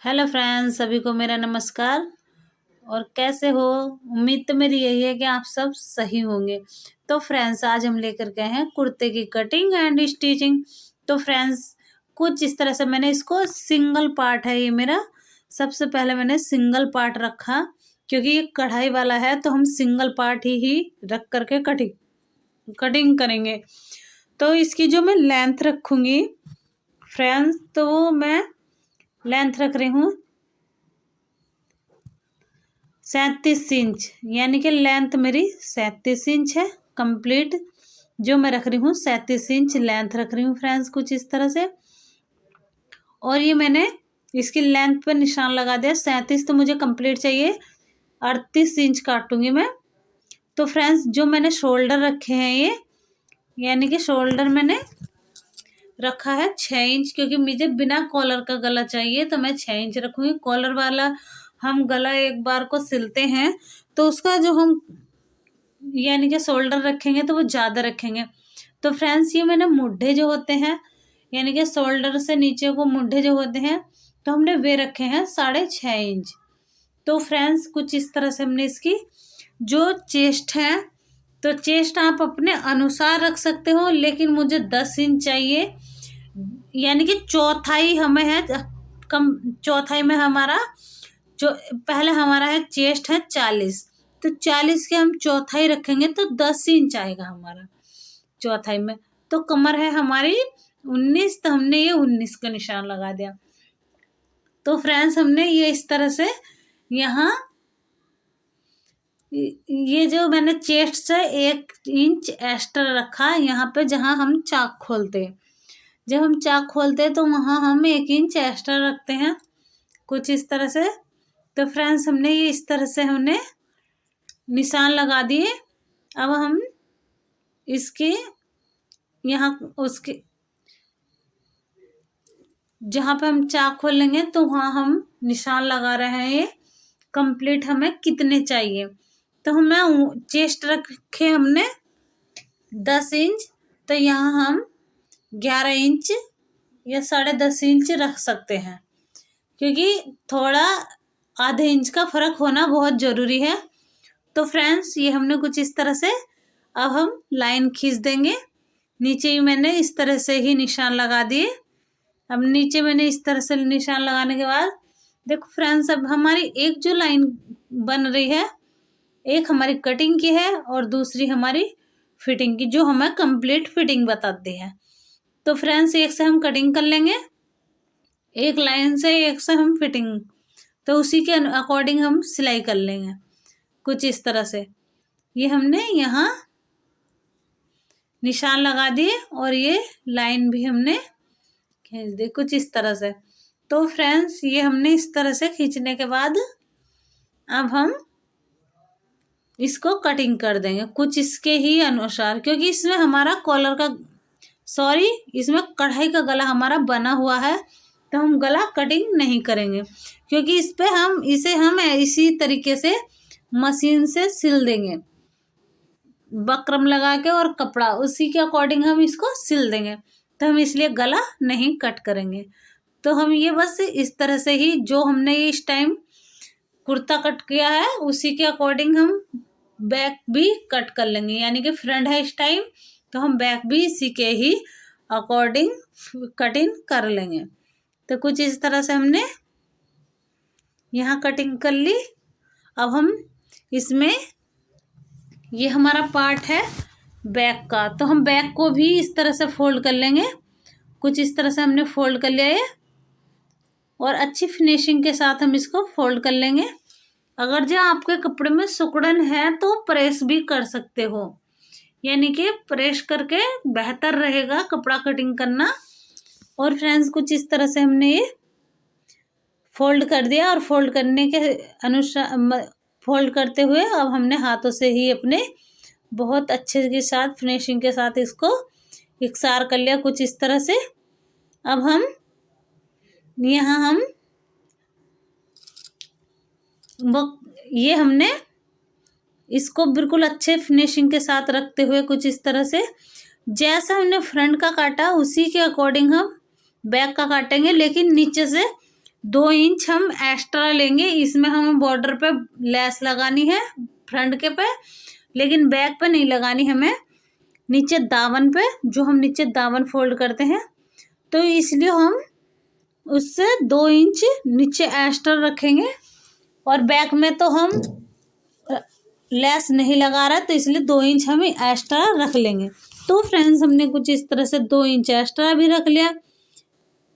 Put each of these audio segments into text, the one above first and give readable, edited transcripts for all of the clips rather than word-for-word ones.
Hello friends, सभी को मेरा नमस्कार। और कैसे हो? उम्मीद तो मेरी यही है कि आप सब सही होंगे। तो फ्रेंड्स, आज हम लेकर गए हैं कुर्ते की कटिंग एंड स्टिचिंग। तो फ्रेंड्स, कुछ इस तरह से मैंने इसको सिंगल पार्ट है ये मेरा। सबसे पहले मैंने सिंगल पार्ट रखा क्योंकि ये कढ़ाई वाला है, तो हम सिंगल पार्ट ही रख करके कटिंग करेंगे। तो इसकी जो मैं लेंथ रखूँगी फ्रेंड्स, तो वो मैं लेंथ रख रही हूँ 37 इंच, यानी कि लेंथ मेरी 37 इंच है कंप्लीट। जो मैं रख रही हूँ 37 इंच लेंथ रख रही हूँ फ्रेंड्स, कुछ इस तरह से। और ये मैंने इसकी लेंथ पे निशान लगा दिया 37, तो मुझे कंप्लीट चाहिए 38 इंच काटूंगी मैं। तो फ्रेंड्स, जो मैंने शोल्डर रखे हैं ये, यानी कि शोल्डर मैंने रखा है 6 इंच, क्योंकि मुझे बिना कॉलर का गला चाहिए, तो मैं 6 इंच रखूंगी। कॉलर वाला हम गला एक बार को सिलते हैं तो उसका जो हम यानी कि शोल्डर रखेंगे तो वो ज़्यादा रखेंगे। तो फ्रेंड्स, ये मैंने मुड्ढे जो होते हैं, यानी कि शोल्डर से नीचे को मुड्ढे जो होते हैं, तो हमने वे रखे हैं 6.5 इंच। तो फ्रेंड्स, कुछ इस तरह से हमने इसकी जो चेस्ट है, तो चेस्ट आप अपने अनुसार रख सकते हो, लेकिन मुझे 10 इंच चाहिए, यानी कि चौथाई हमें है कम। चौथाई में हमारा जो पहले हमारा है चेस्ट है 40, तो 40 के हम चौथाई रखेंगे तो 10 इंच आएगा हमारा चौथाई में। तो कमर है हमारी 19, तो हमने ये 19 का निशान लगा दिया। तो फ्रेंड्स, हमने ये इस तरह से यहाँ ये जो मैंने चेस्ट से 1 इंच एक्स्ट्रा रखा यहाँ पे, जहाँ हम चाक खोलते हैं। जब हम चाक खोलते हैं तो वहाँ हम 1 इंच एक्स्ट्रा रखते हैं, कुछ इस तरह से। तो फ्रेंड्स, हमने ये इस तरह से हमने निशान लगा दिए। अब हम इसके यहाँ उसके जहाँ पे हम चाक खोलेंगे तो वहाँ हम निशान लगा रहे हैं ये कंप्लीट हमें कितने चाहिए। तो हमें चेस्ट रखे हमने 10 इंच, तो यहाँ हम 11 इंच या 10.5 इंच रख सकते हैं, क्योंकि थोड़ा आधे इंच का फर्क होना बहुत ज़रूरी है। तो फ्रेंड्स, ये हमने कुछ इस तरह से अब हम लाइन खींच देंगे। नीचे ही मैंने इस तरह से ही निशान लगा दिए। अब नीचे मैंने इस तरह से निशान लगाने के बाद देखो फ्रेंड्स, अब हमारी एक जो लाइन बन रही है, एक हमारी कटिंग की है और दूसरी हमारी फिटिंग की, जो हमें कंप्लीट फिटिंग बताती है। तो फ्रेंड्स, एक से हम कटिंग कर लेंगे, एक लाइन से एक से हम फिटिंग, तो उसी के अकॉर्डिंग हम सिलाई कर लेंगे, कुछ इस तरह से। ये हमने यहाँ निशान लगा दिए और ये लाइन भी हमने खींच दी, कुछ इस तरह से। तो फ्रेंड्स, ये हमने इस तरह से खींचने के बाद अब हम इसको कटिंग कर देंगे कुछ इसके ही अनुसार, क्योंकि इसमें हमारा कॉलर का इसमें कढ़ाई का गला हमारा बना हुआ है, तो हम गला कटिंग नहीं करेंगे, क्योंकि इस पे हम इसी तरीके से मशीन से सिल देंगे, बकरम लगा के और कपड़ा उसी के अकॉर्डिंग हम इसको सिल देंगे। तो हम इसलिए गला नहीं कट करेंगे। तो हम ये बस इस तरह से ही जो हमने इस टाइम कुर्ता कट किया है उसी के अकॉर्डिंग हम बैक भी कट कर लेंगे, यानी कि फ्रंट है इस टाइम, तो हम बैक भी इसी के ही अकॉर्डिंग कटिंग कर लेंगे। तो कुछ इस तरह से हमने यहाँ कटिंग कर ली। अब हम इसमें ये हमारा पार्ट है बैक का, तो हम बैक को भी इस तरह से फोल्ड कर लेंगे, कुछ इस तरह से हमने फोल्ड कर लिया है और अच्छी फिनिशिंग के साथ हम इसको फोल्ड कर लेंगे। अगर जो आपके कपड़े में सिकुड़न है तो प्रेस भी कर सकते हो, यानी कि प्रेस करके बेहतर रहेगा कपड़ा कटिंग करना। और फ्रेंड्स, कुछ इस तरह से हमने ये फोल्ड कर दिया और फोल्ड करने के अनुसार फोल्ड करते हुए अब हमने हाथों से ही अपने बहुत अच्छे के साथ फिनिशिंग के साथ इसको इकसार कर लिया, कुछ इस तरह से। अब हम यहाँ ये हमने इसको बिल्कुल अच्छे फिनिशिंग के साथ रखते हुए कुछ इस तरह से, जैसा हमने फ्रंट का काटा उसी के अकॉर्डिंग हम बैक का काटेंगे, लेकिन नीचे से 2 इंच हम एक्स्ट्रा लेंगे। इसमें हमें बॉर्डर पे लेस लगानी है फ्रंट के पे, लेकिन बैक पे नहीं लगानी हमें, नीचे दामन पे, जो हम नीचे दामन फोल्ड करते हैं। तो इसलिए हम उससे 2 इंच नीचे एक्स्ट्रा रखेंगे। और बैक में तो हम लेस नहीं लगा रहा, तो इसलिए 2 इंच हम एक्स्ट्रा रख लेंगे। तो फ्रेंड्स हमने कुछ इस तरह से 2 इंच एक्स्ट्रा भी रख लिया।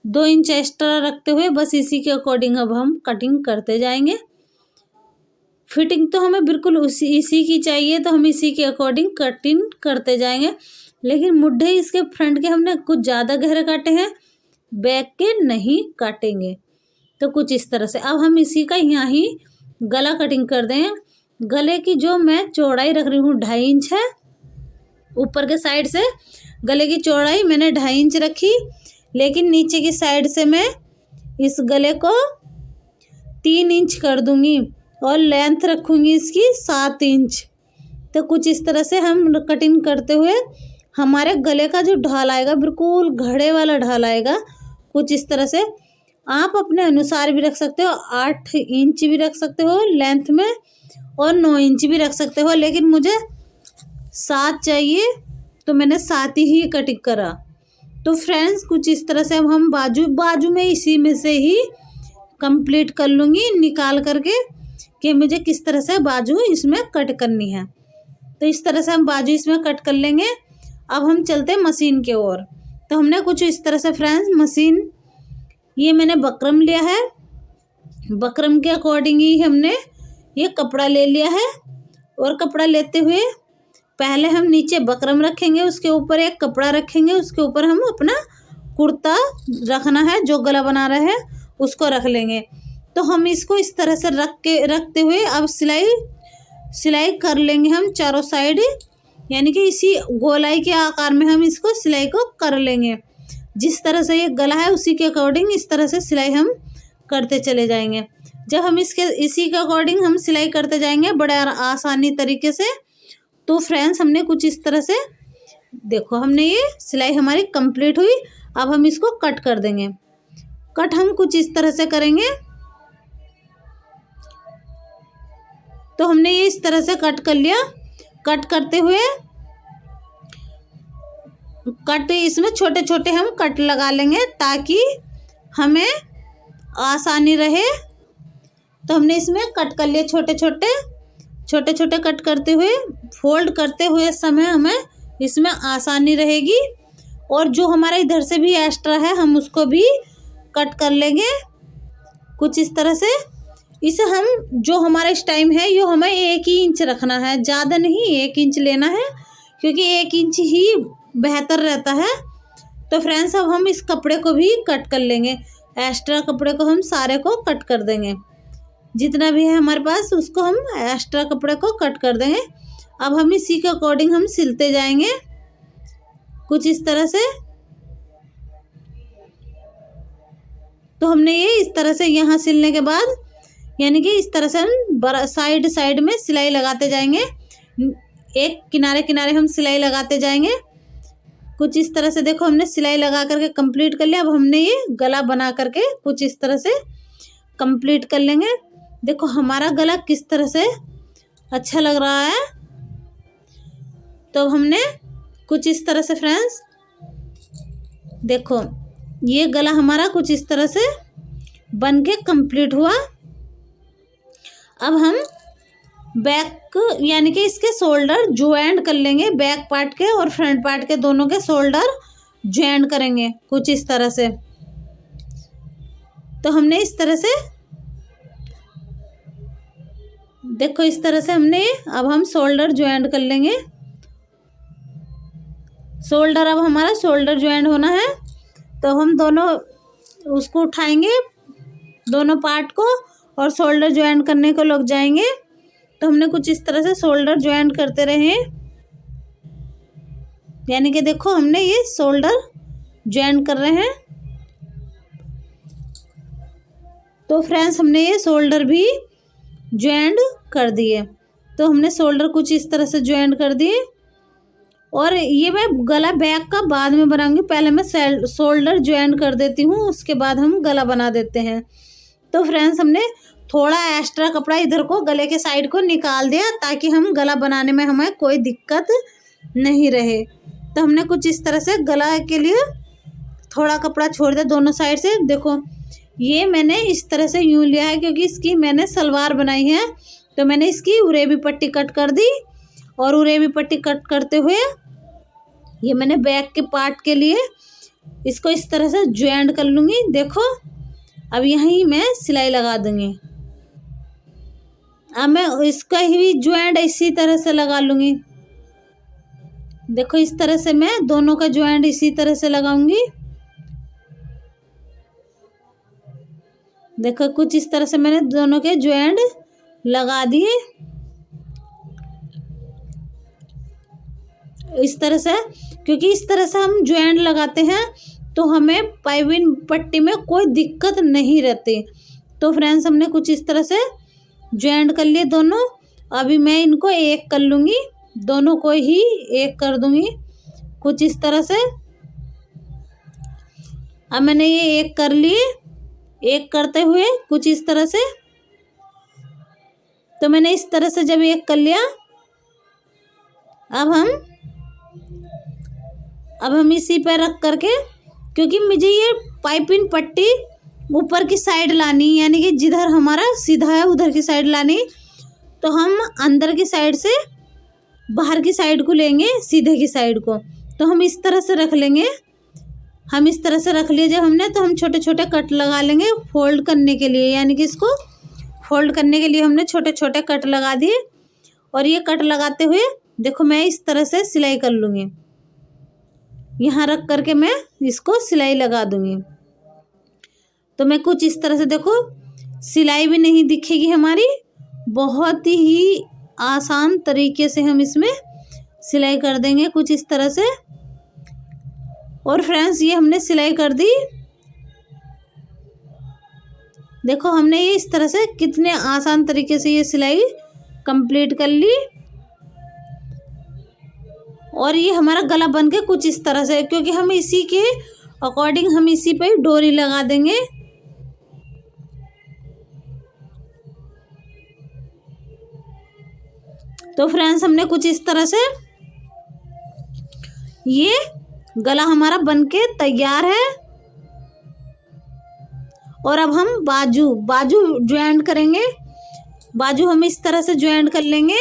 2 इंच एक्स्ट्रा रखते हुए बस इसी के अकॉर्डिंग अब हम कटिंग करते जाएंगे। फिटिंग तो हमें बिल्कुल इसी की चाहिए, तो हम इसी के अकॉर्डिंग कटिंग करते जाएंगे। लेकिन मुड्ढे इसके फ्रंट के हमने कुछ ज़्यादा गहरे काटे हैं, बैक के नहीं काटेंगे। तो कुछ इस तरह से अब हम इसी का यहाँ ही गला कटिंग कर दें। गले की जो मैं चौड़ाई रख रही हूँ 2.5 इंच है। ऊपर के साइड से गले की चौड़ाई मैंने 2.5 इंच रखी, लेकिन नीचे की साइड से मैं इस गले को 3 इंच कर दूंगी और लेंथ रखूंगी इसकी 7 इंच। तो कुछ इस तरह से हम कटिंग करते हुए हमारे गले का जो ढाल आएगा बिल्कुल घड़े वाला ढाल आएगा। कुछ इस तरह से आप अपने अनुसार भी रख सकते हो, 8 इंच भी रख सकते हो लेंथ में और 9 इंच भी रख सकते हो, लेकिन मुझे 7 चाहिए तो मैंने 7 ही कटिंग करा। तो फ्रेंड्स कुछ इस तरह से अब हम बाजू में इसी में से ही कंप्लीट कर लूँगी निकाल करके कि मुझे किस तरह से बाजू इसमें कट करनी है। तो इस तरह से हम बाजू इसमें कट कर लेंगे। अब हम चलते हैं मशीन के ओर। तो हमने कुछ इस तरह से फ्रेंड्स मशीन, ये मैंने बकरम लिया है, बकरम के अकॉर्डिंग ही हमने ये कपड़ा ले लिया है। और कपड़ा लेते हुए पहले हम नीचे बकरम रखेंगे, उसके ऊपर एक कपड़ा रखेंगे, उसके ऊपर हम अपना कुर्ता रखना है, जो गला बना रहे हैं उसको रख लेंगे। तो हम इसको इस तरह से रखते हुए अब सिलाई कर लेंगे हम चारों साइड, यानी कि इसी गोलाई के आकार में हम इसको सिलाई को कर लेंगे। जिस तरह से ये गला है उसी के अकॉर्डिंग इस तरह से सिलाई हम करते चले जाएंगे। जब हम इसी के अकॉर्डिंग हम सिलाई करते जाएंगे बड़े आसानी तरीके से। तो फ्रेंड्स हमने कुछ इस तरह से देखो, हमने ये सिलाई हमारी कंप्लीट हुई। अब हम इसको कट कर देंगे। कट हम कुछ इस तरह से करेंगे। तो हमने ये इस तरह से कट कर लिया। कट करते हुए कट इसमें छोटे छोटे हम कट लगा लेंगे ताकि हमें आसानी रहे। तो हमने इसमें कट कर लिए छोटे छोटे कट करते हुए, फोल्ड करते हुए समय हमें इसमें आसानी रहेगी। और जो हमारा इधर से भी एक्स्ट्रा है हम उसको भी कट कर लेंगे कुछ इस तरह से। इसे हम जो हमारा इस टाइम है ये हमें 1 ही इंच रखना है, ज़्यादा नहीं 1 इंच लेना है, क्योंकि 1 इंच ही बेहतर रहता है। तो फ्रेंड्स अब हम इस कपड़े को भी कट कर लेंगे। एक्स्ट्रा कपड़े को हम सारे को कट कर देंगे, जितना भी है हमारे पास उसको हम एक्स्ट्रा कपड़े को कट कर देंगे। अब हम इसी के अकॉर्डिंग हम सिलते जाएंगे कुछ इस तरह से। तो हमने ये इस तरह से यहाँ सिलने के बाद, यानी कि इस तरह से हम साइड में सिलाई लगाते जाएंगे, एक किनारे किनारे हम सिलाई लगाते जाएंगे कुछ इस तरह से। देखो हमने सिलाई लगा करके कंप्लीट कर लिया। अब हमने ये गला बना करके कुछ इस तरह से कंप्लीट कर लेंगे। देखो हमारा गला किस तरह से अच्छा लग रहा है। तो हमने कुछ इस तरह से फ्रेंड्स देखो ये गला हमारा कुछ इस तरह से बन के कंप्लीट हुआ। अब हम बैक यानी कि इसके शोल्डर ज्वाइंट कर लेंगे, बैक पार्ट के और फ्रंट पार्ट के दोनों के शोल्डर ज्वाइंट करेंगे कुछ इस तरह से। तो हमने इस तरह से देखो इस तरह से हमने अब हम शोल्डर ज्वाइंट कर लेंगे। शोल्डर अब हमारा शोल्डर ज्वाइंट होना है। तो हम दोनों उसको उठाएंगे दोनों पार्ट को और शोल्डर ज्वाइंट करने को लग जाएंगे। तो हमने कुछ इस तरह से शोल्डर ज्वाइंट करते रहे, यानी कि देखो हमने ये शोल्डर ज्वाइंट कर रहे हैं। तो फ्रेंड्स हमने ये शोल्डर भी ज्वाइंट कर दिए। तो हमने शोल्डर कुछ इस तरह से ज्वाइंट कर दिए। और ये मैं गला बैक का बाद में बनाऊंगी, पहले मैं शोल्डर ज्वाइंट कर देती हूँ, उसके बाद हम गला बना देते हैं। तो फ्रेंड्स हमने थोड़ा एक्स्ट्रा कपड़ा इधर को गले के साइड को निकाल दिया ताकि हम गला बनाने में हमें कोई दिक्कत नहीं रहे। तो हमने कुछ इस तरह से गला के लिए थोड़ा कपड़ा छोड़ दिया दोनों साइड से। देखो ये मैंने इस तरह से यूँ लिया है क्योंकि इसकी मैंने सलवार बनाई है। तो मैंने इसकी उरेबी पट्टी कट कर दी और उरेबी पट्टी कट करते हुए ये मैंने बैक के पार्ट के लिए इसको इस तरह से ज्वाइंट कर लूँगी। देखो अब यहीं मैं सिलाई लगा दूँगी। अब मैं इसका ही ज्वाइंट इसी तरह से लगा लूँगी। देखो इस तरह से मैं दोनों का ज्वाइंट इसी तरह से लगाऊंगी। देखो कुछ इस तरह से मैंने दोनों के ज्वाइंट लगा दिए इस तरह से, क्योंकि इस तरह से हम ज्वाइंट लगाते हैं तो हमें पाइपिंग पट्टी में कोई दिक्कत नहीं रहती। तो फ्रेंड्स हमने कुछ इस तरह से ज्वाइंट कर लिए दोनों। अभी मैं इनको एक कर लूँगी, दोनों को ही एक कर दूँगी कुछ इस तरह से। अब मैंने ये एक कर लिए, एक करते हुए कुछ इस तरह से। तो मैंने इस तरह से जब एक कर लिया, अब हम इसी पे रख करके, क्योंकि मुझे ये पाइपिंग पट्टी ऊपर की साइड लानी, यानी कि जिधर हमारा सीधा है उधर की साइड लानी। तो हम अंदर की साइड से बाहर की साइड को लेंगे, सीधे की साइड को। तो हम इस तरह से रख लेंगे। हम इस तरह से रख लिए जब हमने, तो हम छोटे छोटे कट लगा लेंगे फोल्ड करने के लिए, यानी कि इसको फोल्ड करने के लिए हमने छोटे छोटे कट लगा दिए। और ये कट लगाते हुए देखो मैं इस तरह से सिलाई कर लूँगी। यहाँ रख करके मैं इसको सिलाई लगा दूँगी। तो मैं कुछ इस तरह से, देखो सिलाई भी नहीं दिखेगी हमारी, बहुत ही आसान तरीके से हम इसमें सिलाई कर देंगे कुछ इस तरह से। और फ्रेंड्स ये हमने सिलाई कर दी। देखो हमने ये इस तरह से कितने आसान तरीके से ये सिलाई कंप्लीट कर ली। और ये हमारा गला बन के कुछ इस तरह से, क्योंकि हम इसी के अकॉर्डिंग हम इसी पे डोरी लगा देंगे। तो फ्रेंड्स हमने कुछ इस तरह से ये गला हमारा बनके तैयार है। और अब हम बाजू ज्वाइंट करेंगे। बाजू हम इस तरह से ज्वाइंट कर लेंगे।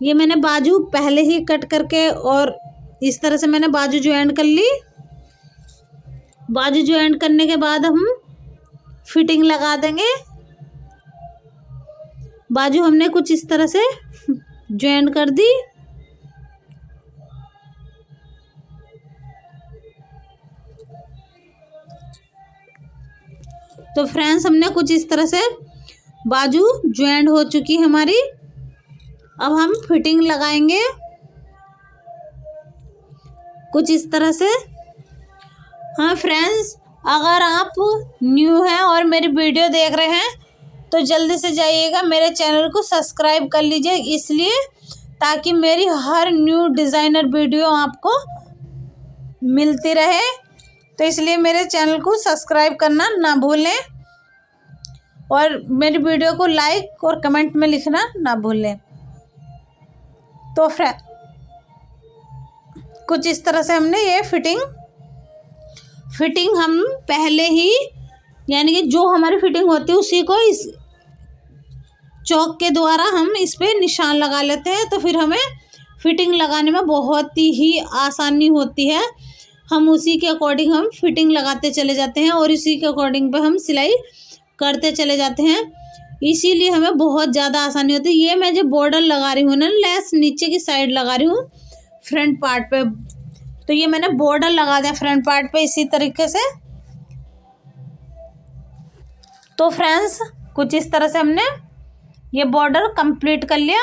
ये मैंने बाजू पहले ही कट करके और इस तरह से मैंने बाजू ज्वाइंट कर ली। बाजू ज्वाइंट करने के बाद हम फिटिंग लगा देंगे। बाजू हमने कुछ इस तरह से ज्वाइंट कर दी। तो फ्रेंड्स हमने कुछ इस तरह से बाजू ज्वाइंट हो चुकी हमारी। अब हम फिटिंग लगाएंगे कुछ इस तरह से। हाँ फ्रेंड्स, अगर आप न्यू हैं और मेरी वीडियो देख रहे हैं तो जल्दी से जाइएगा मेरे चैनल को सब्सक्राइब कर लीजिए, इसलिए ताकि मेरी हर न्यू डिज़ाइनर वीडियो आपको मिलती रहे। तो इसलिए मेरे चैनल को सब्सक्राइब करना ना भूलें और मेरी वीडियो को लाइक और कमेंट में लिखना ना भूलें। तो कुछ इस तरह से हमने ये फिटिंग हम पहले ही, यानी कि जो हमारी फिटिंग होती है उसी को इस चौक के द्वारा हम इस पे निशान लगा लेते हैं। तो फिर हमें फिटिंग लगाने में बहुत ही आसानी होती है। हम उसी के अकॉर्डिंग हम फिटिंग लगाते चले जाते हैं और इसी के अकॉर्डिंग पे हम सिलाई करते चले जाते हैं, इसीलिए हमें बहुत ज़्यादा आसानी होती है। ये मैं जो बॉर्डर लगा रही हूँ ना, लेस नीचे की साइड लगा रही हूँ फ्रंट पार्ट पे, तो ये मैंने बॉर्डर लगा दिया फ्रंट पार्ट पे इसी तरीके से। तो फ्रेंड्स कुछ इस तरह से हमने ये बॉर्डर कंप्लीट कर लिया।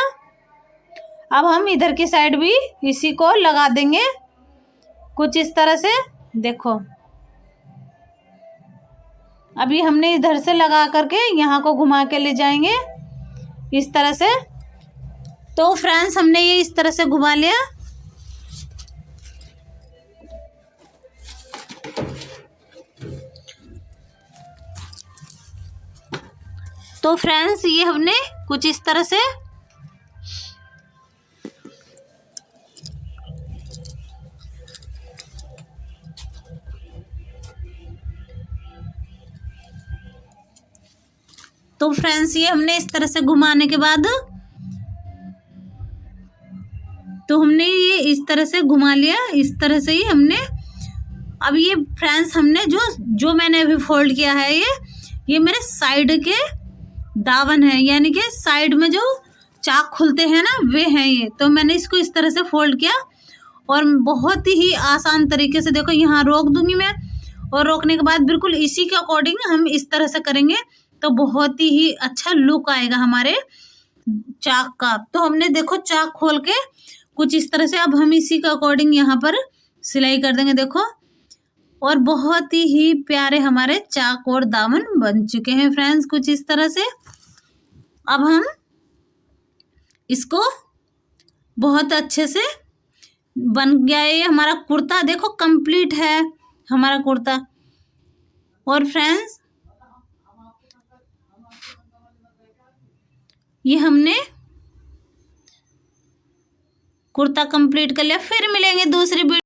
अब हम इधर की साइड भी इसी को लगा देंगे कुछ इस तरह से। देखो अभी हमने इधर से लगा करके यहाँ को घुमा के ले जाएंगे इस तरह से। तो फ्रेंड्स हमने ये इस तरह से घुमा लिया। तो फ्रेंड्स ये हमने कुछ इस तरह से तो फ्रेंड्स ये हमने इस तरह से घुमाने के बाद तो हमने ये इस तरह से घुमा लिया, इस तरह से ही हमने। अब ये फ्रेंड्स हमने जो मैंने अभी फोल्ड किया है ये मेरे साइड के दावन है, यानी कि साइड में जो चाक खुलते हैं ना वे हैं ये। तो मैंने इसको इस तरह से फोल्ड किया और बहुत ही आसान तरीके से देखो यहाँ रोक दूंगी मैं, और रोकने के बाद बिल्कुल इसी के अकॉर्डिंग हम इस तरह से करेंगे तो बहुत ही अच्छा लुक आएगा हमारे चाक का। तो हमने देखो चाक खोल के कुछ इस तरह से, अब हम इसी के अकॉर्डिंग यहाँ पर सिलाई कर देंगे देखो, और बहुत ही प्यारे हमारे चाक और दामन बन चुके हैं फ्रेंड्स कुछ इस तरह से। अब हम इसको बहुत अच्छे से बन गया है हमारा कुर्ता, देखो कंप्लीट है हमारा कुर्ता। और फ्रेंड्स ये हमने कुर्ता कंप्लीट कर लिया। फिर मिलेंगे दूसरी वीडियो।